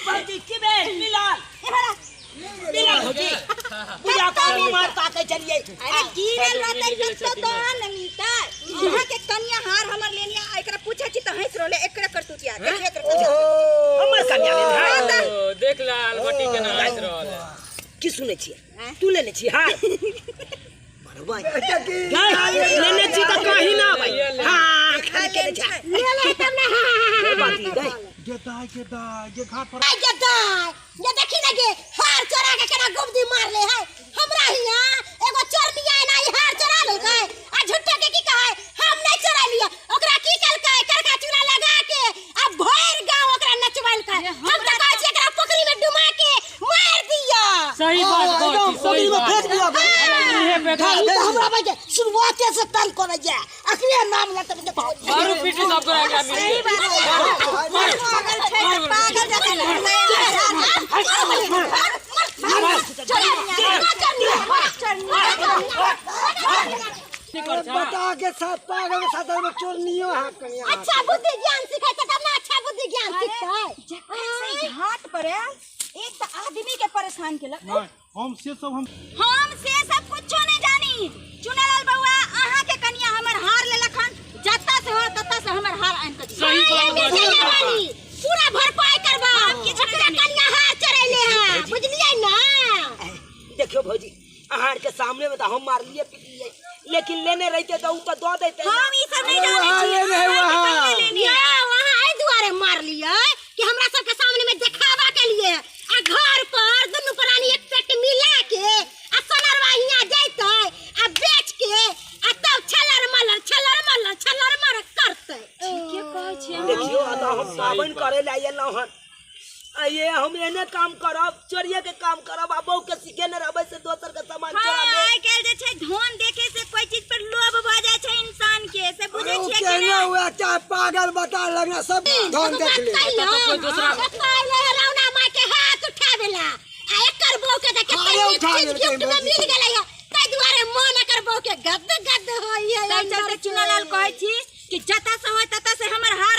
भौजी की बे मिलाल मिलाल भौजी पूजा को मार ताके चलिए अरे गिरल रहते तब तो न मीता यहाँ के कन्या हार हमर लेनिया एकरा पूछे छी त हंस रोले एकरा करतुतिया देखिए एकरा हमर कन्या ले देख लाल बटी के ना हंस रहल की सुनै छी तू लेने छी हां बरबाई लेने छी त कहीं ना भाई हां खा के जा ले ले तब ना ये बात गई गेदा ये घाट पर आ गेदा ये देखी ना गे हार चोरा के केना गुबदी मार ले है हमरा हिया एगो चोरनिया ना हार चोरा ले गए आ झुट्ठे के की कहे हम नहीं चोरा लिया ओकरा की कल के करका चूड़ा लगा के आ भर गांव ओकरा नचवाल के हम त कहै छी एकरा पोखरी में डुमा के मार दिया सही बात कहती सही बात फेंक दिया इहे पे हमरा भाई शुरुआत से तल करे जा अखिए नाम ल तब मारू पीटी सब को आगे सही बात पागल छै पागल जका बता के साथ पागल के साथ में चोरनियो है कन्या अच्छा बुद्धि ज्ञान सिखाए तब ना अच्छा बुद्धि ज्ञान सिखाए घाट पर एक तो आदमी के परेशान केलक हम से सब हम कुछो नहीं जानी चुनालाल बउआ आहा के कन्या हमर हार ले लखन जत्ता से हो तत्ता से हमर हार आन के सही बात पूरा भरपाई करबा ओकरा कन्या हार चढ़ैले है बुझलियै ना देखियो भौजी आहार के सामने में तो हम मार लिए पीट लिए लेकिन लेने रहते तो उ तो दो देते हम ई सब नहीं जाने छी वहां आई दुआरे मार लिया कि हमरा सब के सामने में दिखावा के लिए आ घर पर दुनु प्राणी एक पेट मिला के आ सोनरवा हिया जैते आ बेच के आ तब छलर मलर करते ठीके कहै छी देखियो आता हम पावन करे ला एलो हन ये हम एने काम करब चोरिये के काम करब आ बहू के सिखे न रहबे से दोसर के सामान चोरा ले आई कह जे छै धन देखे से कोई चीज पर लोभ भ जाय छै इंसान के से बुझै छियै कि केना हुआ चाहे पागल बता लगना सब धन देख ले कोई दूसरा पहले रौना मां के हाथ उठावेला आ एकर बहू के देखे गिफ्ट में मिल गेलै तै दुआरे मन एकर बहू के गद होइए चलते चुनालाल कहै छी कि जता से होय तता से हमर हार